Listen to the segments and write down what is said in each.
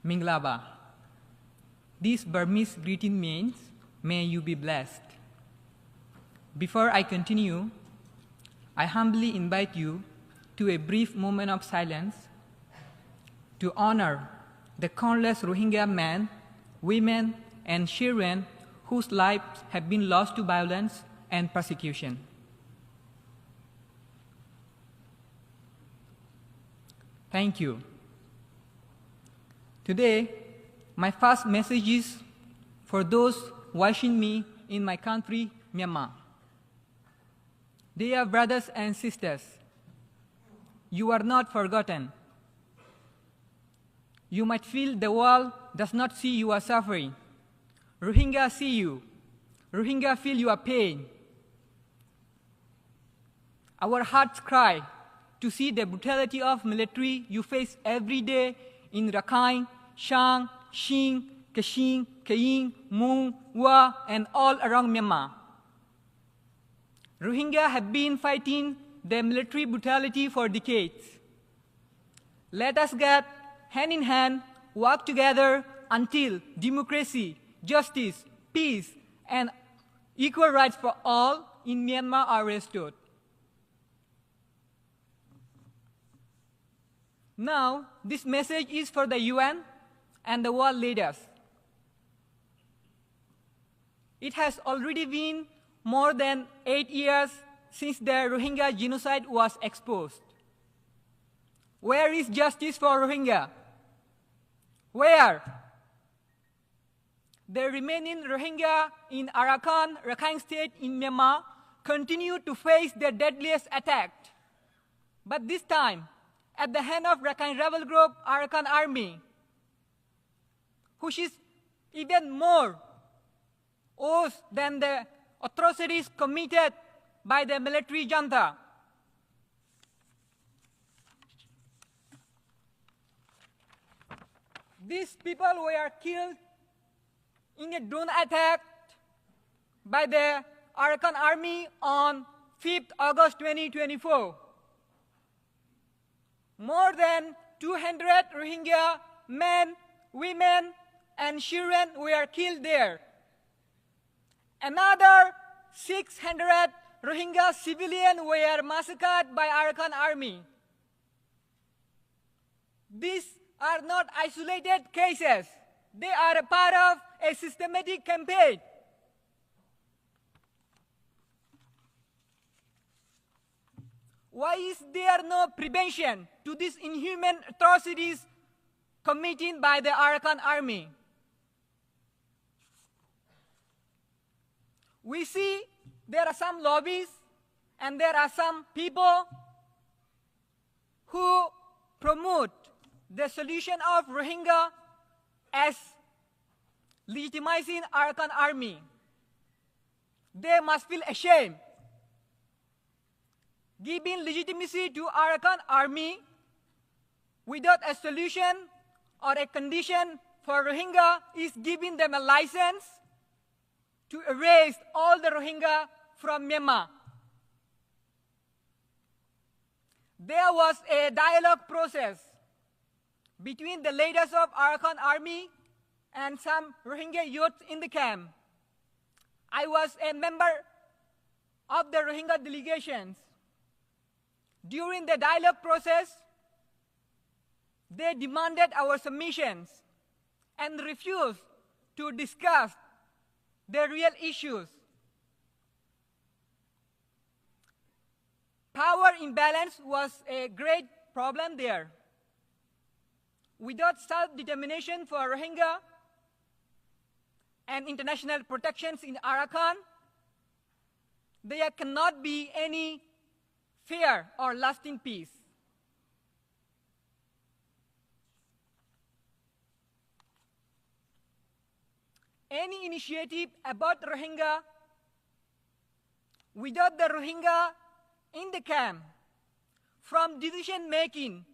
Minglaba. This Burmese greeting means, may you be blessed. Before I continue, I humbly invite you to a brief moment of silence to honor the countless Rohingya men, women, and children whose lives have been lost to violence and persecution. Thank you. Today, my first message is for those watching me in my country, Myanmar. Dear brothers and sisters, you are not forgotten. You might feel the world does not see you are suffering. Rohingya see you. Rohingya feel your pain. Our hearts cry to see the brutality of military you face every day in Rakhine, Shang, Shin, Kachin, Kayin, Mueang, Wa, and all around Myanmar. Rohingya have been fighting the military brutality for decades. Let us get hand in hand, work together until democracy, justice, peace, and equal rights for all in Myanmar are restored. Now, this message is for the UN and the world leaders. It has already been more than 8 years since the Rohingya genocide was exposed. Where is justice for Rohingya? Where? The remaining Rohingya in Arakan, Rakhine State in Myanmar continue to face the deadliest attack. But this time, at the hand of Rakhine rebel group Arakan Army, which is even more worse than the atrocities committed by the military junta. These people were killed in a drone attack by the Arakan Army on 5th August 2024. More than 200 Rohingya men, women, and children were killed there. Another 600 Rohingya civilians were massacred by Arakan Army. These are not isolated cases. They are a part of a systematic campaign. Why is there no prevention to these inhuman atrocities committed by the Arakan Army? We see there are some lobbies and there are some people who promote the solution of Rohingya as legitimizing Arakan Army. They must feel ashamed. Giving legitimacy to Arakan Army without a solution or a condition for Rohingya is giving them a license to erase all the Rohingya from Myanmar. There was a dialogue process between the leaders of Arakan Army and some Rohingya youth in the camp. I was a member of the Rohingya delegations. During the dialogue process, they demanded our submissions and refused to discuss the real issues. Power imbalance was a great problem there. Without self-determination for Rohingya and international protections in Arakan, there cannot be any fair or lasting peace. Any initiative about Rohingya without the Rohingya in the camp, from decision making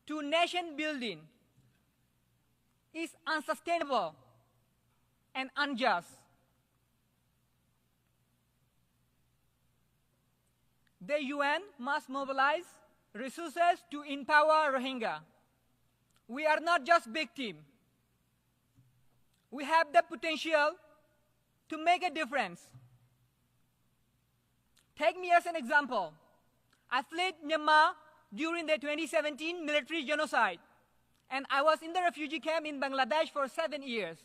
to nation building, is unsustainable and unjust. The UN must mobilize resources to empower Rohingya. we are not just victims. We have the potential to make a difference. Take me as an example. I fled Myanmar during the 2017 military genocide, and I was in the refugee camp in Bangladesh for 7 years.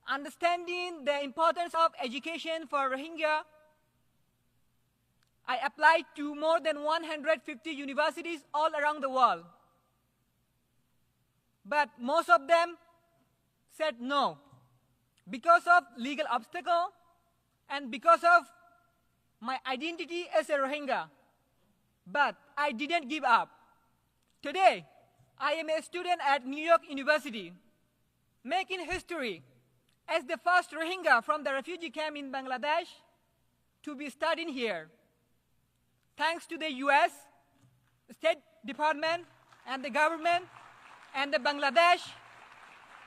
Understanding the importance of education for Rohingya, I applied to more than 150 universities all around the world. But most of them said no, because of legal obstacle and because of my identity as a Rohingya. But I didn't give up. Today, I am a student at New York University, making history as the first Rohingya from the refugee camp in Bangladesh to be studying here. Thanks to the US, State Department, and the government, and the Bangladesh,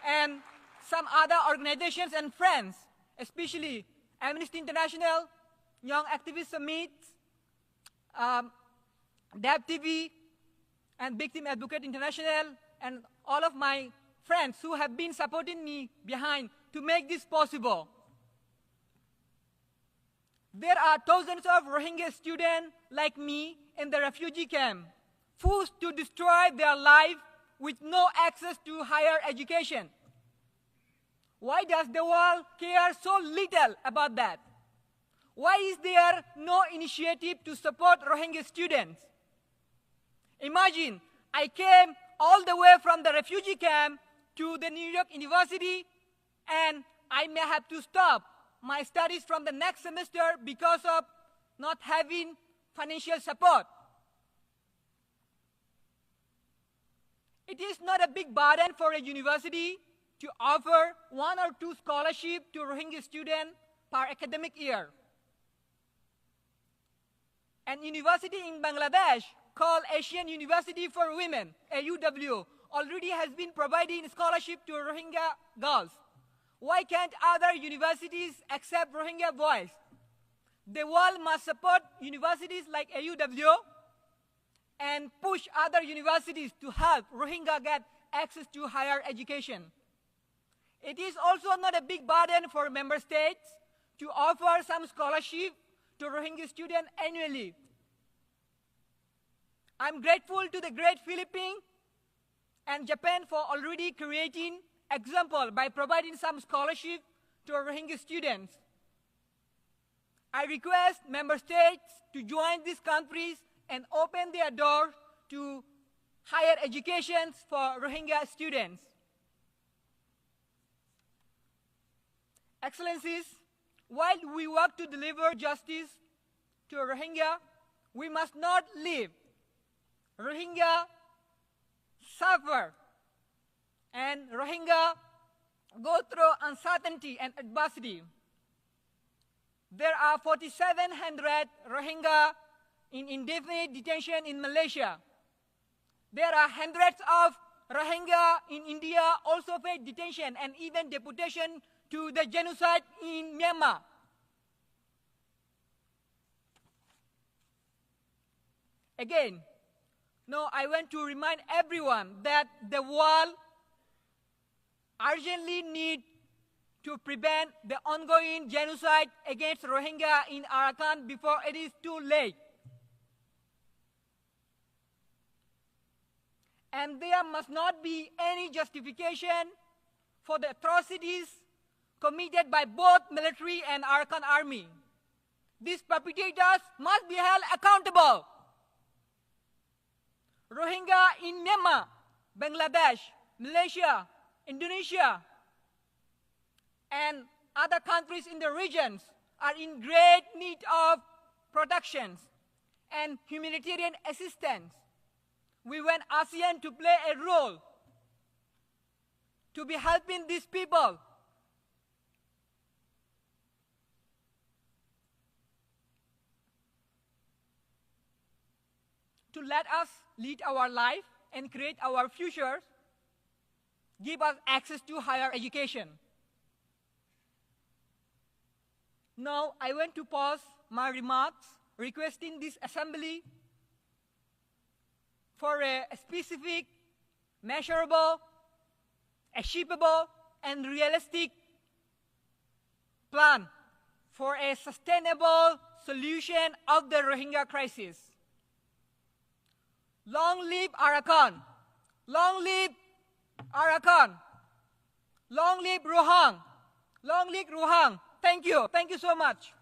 and some other organizations and friends, especially Amnesty International, Young Activist Summit, DAB TV, and Victim Advocate International, and all of my friends who have been supporting me behind to make this possible. There are thousands of Rohingya students like me in the refugee camp, forced to destroy their life with no access to higher education. Why does the world care so little about that? Why is there no initiative to support Rohingya students? Imagine, I came all the way from the refugee camp to the New York University, and I may have to stop my studies from the next semester because of not having financial support. It is not a big burden for a university to offer 1 or 2 scholarships to Rohingya students per academic year. An university in Bangladesh called Asian University for Women, AUW, already has been providing scholarship to Rohingya girls. Why can't other universities accept Rohingya boys? The world must support universities like AUW and push other universities to help Rohingya get access to higher education. It is also not a big burden for member states to offer some scholarship to Rohingya students annually. I'm grateful to the great Philippines and Japan for already creating example by providing some scholarship to Rohingya students. I request member states to join these countries and open their doors to higher education for Rohingya students. Excellencies, while we work to deliver justice to Rohingya, we must not leave Rohingya suffer and Rohingya go through uncertainty and adversity. There are 4,700 Rohingya in indefinite detention in Malaysia. There are hundreds of Rohingya in India also face detention and even deportation to the genocide in Myanmar. Again, now I want to remind everyone that the world urgently needs to prevent the ongoing genocide against Rohingya in Arakan before it is too late. And there must not be any justification for the atrocities committed by both military and Arakan army. These perpetrators must be held accountable. Rohingya in Myanmar, Bangladesh, Malaysia, Indonesia, and other countries in the regions are in great need of protections and humanitarian assistance. We want ASEAN to play a role to be helping these people. To let us lead our life and create our futures, give us access to higher education. Now, I want to pause my remarks, requesting this assembly for a specific measurable, achievable, and realistic plan for a sustainable solution of the Rohingya crisis. Long live Arakan! Long live Arakan! Long live Rohang! Long live Rohang! Thank you. Thank you so much.